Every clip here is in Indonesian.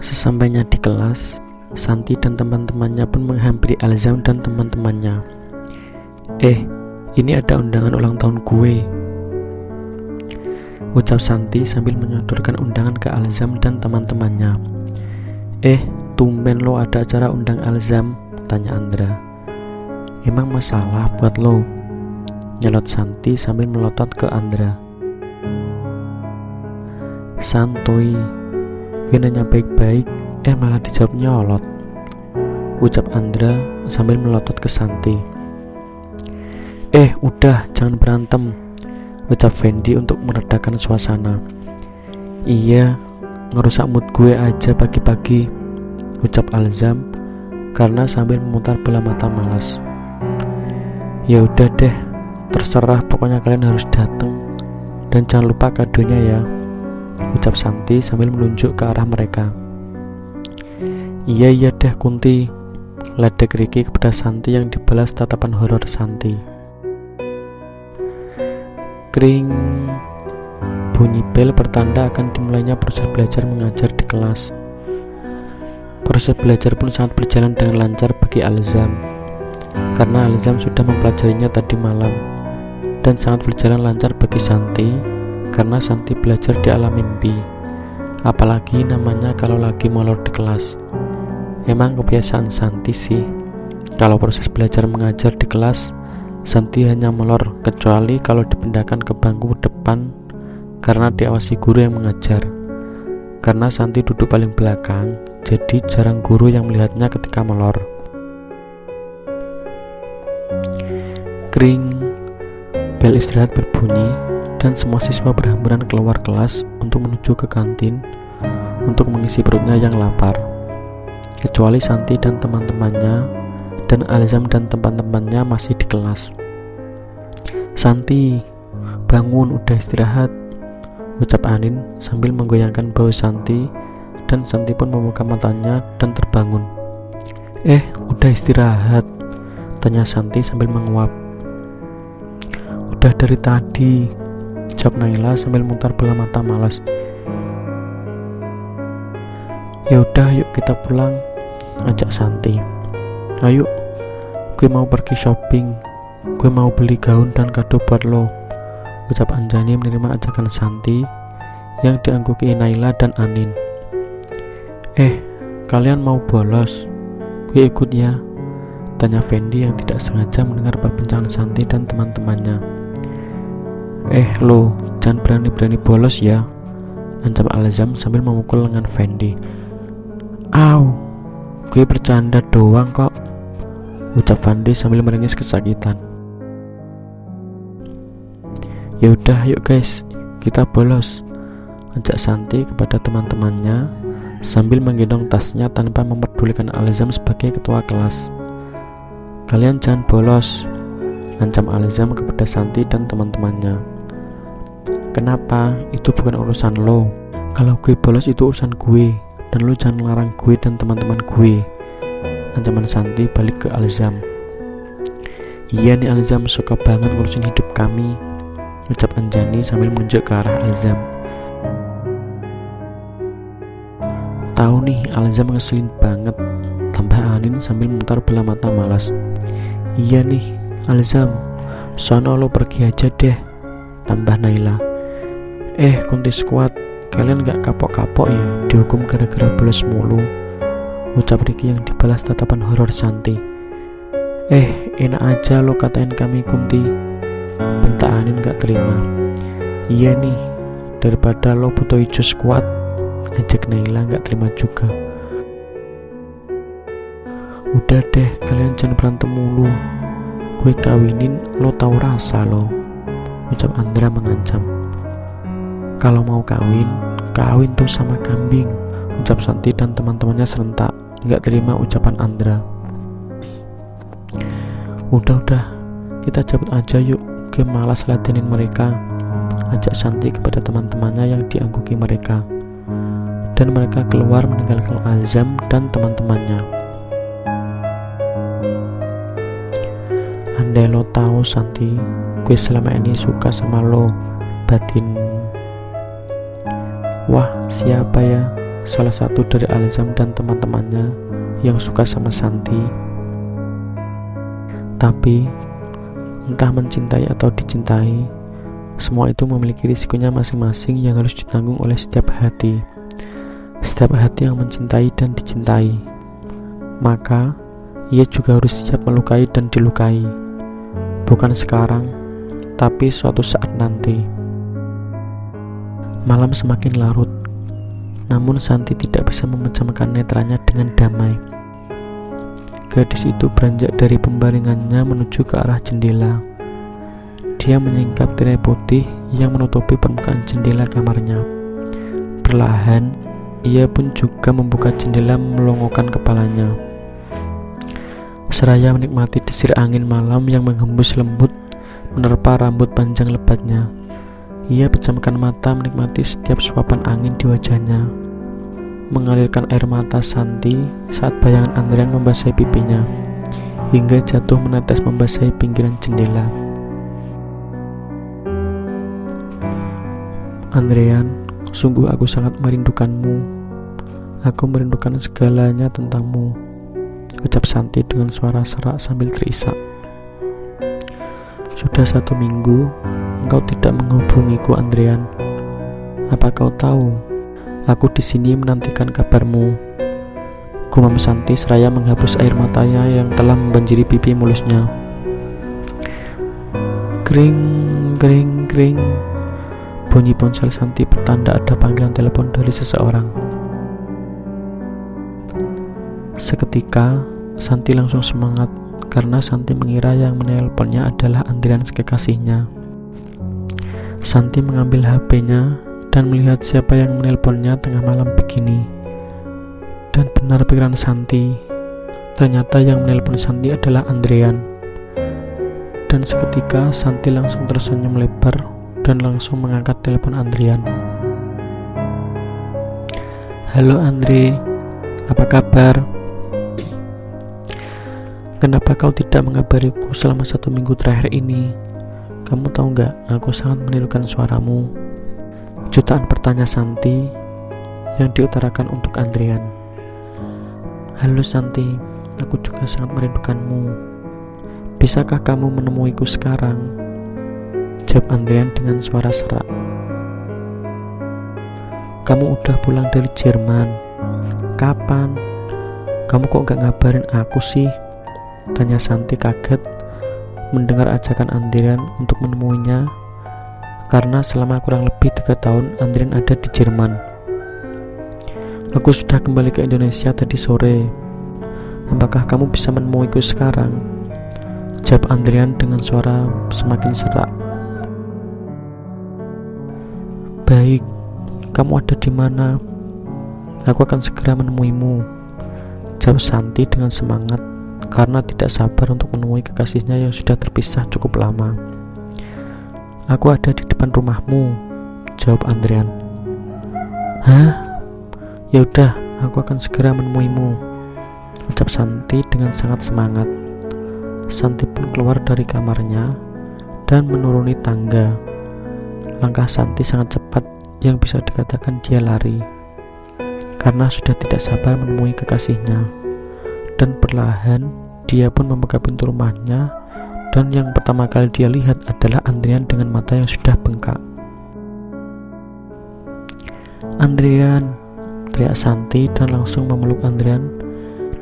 Sesampainya di kelas, Santi dan teman-temannya pun menghampiri Alzam dan teman-temannya. Ini ada undangan ulang tahun gue, ucap Santi sambil menyodorkan undangan ke Alzam dan teman-temannya. Tumben lo ada acara undang Alzam, tanya Andra. Emang masalah buat lo? Nyelot Santi sambil melotot ke Andra. Santuy, gue nanya baik-baik, malah dijawab nyolot, ucap Andra sambil melotot ke Santi. Udah, jangan berantem, ucap Fendi untuk meredakan suasana. Iya, ngerusak mood gue aja pagi-pagi, ucap Alzam karena sambil memutar bola mata malas. Ya udah deh, terserah, pokoknya kalian harus datang dan jangan lupa kadonya ya, ucap Santi sambil menunjuk ke arah mereka. Iya deh Kunti, ledek Riki kepada Santi yang dibalas tatapan horor Santi. Kring, bunyi bel pertanda akan dimulainya proses belajar mengajar di kelas. Proses belajar pun sangat berjalan dengan lancar bagi Alzam, karena Alzam sudah mempelajarinya tadi malam, dan sangat berjalan lancar bagi Santi, karena Santi belajar di alam mimpi. Apalagi namanya kalau lagi molor di kelas. Emang kebiasaan Santi sih, kalau proses belajar mengajar di kelas, Santi hanya molor kecuali kalau dipindahkan ke bangku depan karena diawasi guru yang mengajar. Karena Santi duduk paling belakang, jadi jarang guru yang melihatnya ketika molor. Kring, bel istirahat berbunyi dan semua siswa berhamburan keluar kelas untuk menuju ke kantin untuk mengisi perutnya yang lapar. Kecuali Santi dan teman-temannya, dan Alzam dan teman-temannya masih di kelas. Santi, bangun, udah istirahat, ucap Anin sambil menggoyangkan bahu Santi, dan Santi pun membuka matanya dan terbangun. Udah istirahat, tanya Santi sambil menguap. Udah dari tadi, jawab Naila sambil memutar bola mata malas. Ya udah, yuk kita pulang, ajak Santi. Ayo, gue mau pergi shopping, gue mau beli gaun dan kado buat lo, ucap Anjani menerima ajakan Santi yang diangguki Naila dan Anin. Kalian mau bolos? Gue ikut ya, tanya Fendi yang tidak sengaja mendengar perbincangan Santi dan teman-temannya. Lo, jangan berani-berani bolos ya, ancam Alzam sambil memukul lengan Fendi. Au, gue bercanda doang kok, ucap Fendi sambil meringis kesakitan. Ya udah, yuk guys, kita bolos, ajak Santi kepada teman-temannya sambil menggendong tasnya tanpa memperdulikan Alzam sebagai ketua kelas. Kalian jangan bolos, ancam Alzam kepada Santi dan teman-temannya. Kenapa? Itu bukan urusan lo. Kalau gue bolos itu urusan gue, dan lo jangan larang gue dan teman-teman gue, ancaman Santi balik ke Alzam. Iya nih Alzam, suka banget ngurusin hidup kami, ucap Anjani sambil menunjuk ke arah Alzam. Tahu nih, Alzam ngeselin banget, tambah Anin sambil memutar bola mata malas. Iya nih Alzam, sono lo pergi aja deh, tambah Naila. Kunti squad, kalian gak kapok-kapok ya dihukum gara-gara bolos mulu, ucap Riki yang dibalas tatapan horor Santi. Enak aja lo katain kami Kunti, bentak Anin gak terima. Iya nih, daripada lo butuh hijau squad, ajak Naila gak terima juga. Udah deh, kalian jangan berantem mulu, gue kawinin lo tahu rasa lo, ucap Andra mengancam. Kalau mau kawin tuh sama kambing, ucap Santi dan teman-temannya serentak gak terima ucapan Andra. Udah, kita cabut aja yuk, gue malas ladenin mereka, ajak Santi kepada teman-temannya yang diangguki mereka. Dan mereka keluar meninggalkan Alzam dan teman-temannya. Andai lo tahu Santi, gue selama ini suka sama lo, batin. Wah, siapa ya? salah satu dari Alzam dan teman-temannya yang suka sama Santi. Tapi entah mencintai atau dicintai, semua itu memiliki risikonya masing-masing yang harus ditanggung oleh setiap hati. Setiap hati yang mencintai dan dicintai, maka ia juga harus siap melukai dan dilukai. Bukan sekarang, tapi suatu saat nanti. Malam semakin larut, namun Santi tidak bisa memejamkan netranya dengan damai. Gadis itu beranjak dari pembaringannya menuju ke arah jendela. Dia menyingkap tirai putih yang menutupi permukaan jendela kamarnya. Perlahan, ia pun juga membuka jendela melongokkan kepalanya. Seraya menikmati desir angin malam yang menghembus lembut menerpa rambut panjang lebatnya. Ia pejamkan mata menikmati setiap suapan angin di wajahnya, mengalirkan air mata Santi saat bayangan Andrian membasahi pipinya, hingga jatuh menetes membasahi pinggiran jendela. Andrian, sungguh aku sangat merindukanmu. Aku merindukan segalanya tentangmu, ucap Santi dengan suara serak sambil terisak. Sudah 1 minggu engkau tidak menghubungiku, Andrian. Apa kau tahu? Aku di sini menantikan kabarmu, gumam Santi seraya menghapus air matanya yang telah membanjiri pipi mulusnya. Kring, kring, kring. Bunyi ponsel Santi pertanda ada panggilan telepon dari seseorang. Seketika, Santi langsung semangat karena Santi mengira yang menelponnya adalah Andrian kekasihnya. Santi mengambil HP-nya dan melihat siapa yang menelponnya tengah malam begini. Dan benar pikiran Santi, ternyata yang menelpon Santi adalah Andrian. Dan seketika Santi langsung tersenyum lebar dan langsung mengangkat telepon Andrian. Halo Andre, apa kabar? Kenapa kau tidak mengabariku selama 1 minggu terakhir ini? Kamu tahu gak, aku sangat merindukan suaramu. Jutaan pertanyaan Santi yang diutarakan untuk Andrian. Halo Santi, aku juga sangat merindukanmu. Bisakah kamu menemuiku sekarang? Jawab Andrian dengan suara serak. Kamu udah pulang dari Jerman. Kapan? Kamu kok gak ngabarin aku sih? Tanya Santi kaget mendengar ajakan Andrian untuk menemuinya, karena selama kurang lebih 3 tahun Andrian ada di Jerman. Aku sudah kembali ke Indonesia tadi sore. Apakah kamu bisa menemuiku sekarang? Jawab Andrian dengan suara semakin serak. Baik, kamu ada di mana? Aku akan segera menemuimu, jawab Santi dengan semangat karena tidak sabar untuk menemui kekasihnya yang sudah terpisah cukup lama. Aku ada di depan rumahmu, jawab Andrian. Hah? Ya udah, aku akan segera menemuimu, ucap Santi dengan sangat semangat. Santi pun keluar dari kamarnya dan menuruni tangga. Langkah Santi sangat cepat yang bisa dikatakan dia lari, karena sudah tidak sabar menemui kekasihnya. Dan perlahan dia pun membuka pintu rumahnya, dan yang pertama kali dia lihat adalah Andrian dengan mata yang sudah bengkak. Andrian, teriak Santi dan langsung memeluk Andrian,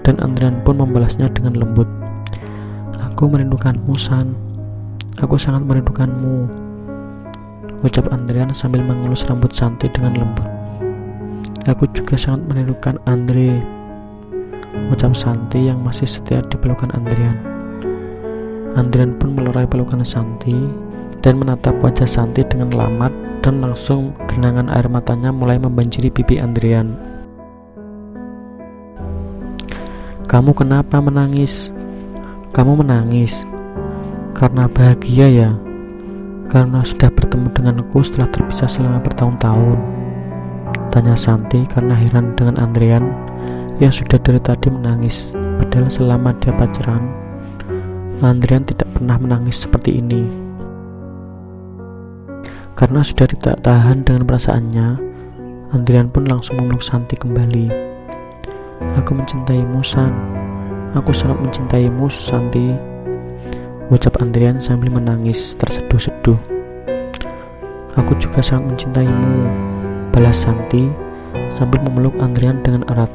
dan Andrian pun membalasnya dengan lembut. Aku merindukanmu, San. Aku sangat merindukanmu, ucap Andrian sambil mengelus rambut Santi dengan lembut. Aku juga sangat merindukan Andre, ucap Santi yang masih setia di pelukan Andrian. Andrian pun melerai pelukan Santi dan menatap wajah Santi dengan lamat, dan langsung genangan air matanya mulai membanjiri pipi Andrian. Kamu kenapa menangis? Kamu menangis karena bahagia ya? Karena sudah bertemu denganku setelah terpisah selama bertahun-tahun, tanya Santi karena heran dengan Andrian yang sudah dari tadi menangis, padahal selama dia pacaran Andrian tidak pernah menangis seperti ini. Karena sudah tidak tahan dengan perasaannya, Andrian pun langsung memeluk Santi kembali. Aku mencintaimu, San. Aku sangat mencintaimu, Santi, ucap Andrian sambil menangis terseduh-seduh. Aku juga sangat mencintaimu, balas Santi sambil memeluk Andrian dengan erat.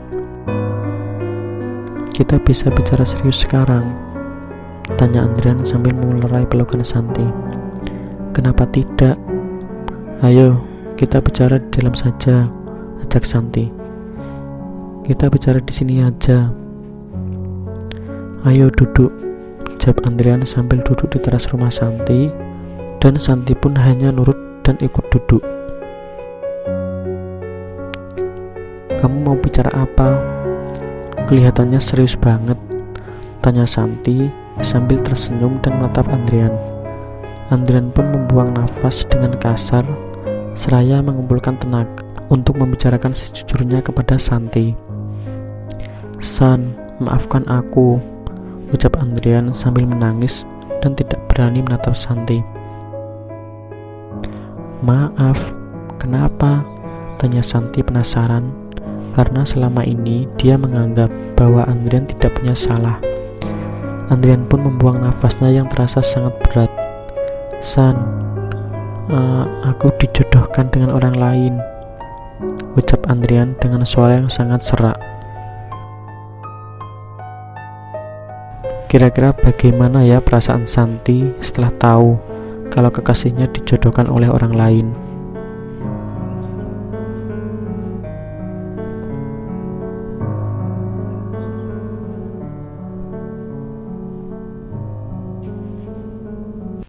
Kita bisa bicara serius sekarang, tanya Andrian sambil melerai pelukan Santi. Kenapa tidak? Ayo, kita bicara di dalam saja, ajak Santi. Kita bicara di sini aja. Ayo duduk, jawab Andrian sambil duduk di teras rumah Santi, dan Santi pun hanya nurut dan ikut duduk. Kamu mau bicara apa? Kelihatannya serius banget, tanya Santi sambil tersenyum dan menatap Andrian. Andrian pun membuang nafas dengan kasar seraya mengumpulkan tenaga untuk membicarakan sejujurnya kepada Santi. San, maafkan aku, ucap Andrian sambil menangis dan tidak berani menatap Santi. Maaf, kenapa? Tanya Santi penasaran, karena selama ini dia menganggap bahwa Andrian tidak punya salah. Andrian pun membuang nafasnya yang terasa sangat berat. San, aku dijodohkan dengan orang lain, ucap Andrian dengan suara yang sangat serak. Kira-kira bagaimana ya perasaan Santi setelah tahu kalau kekasihnya dijodohkan oleh orang lain?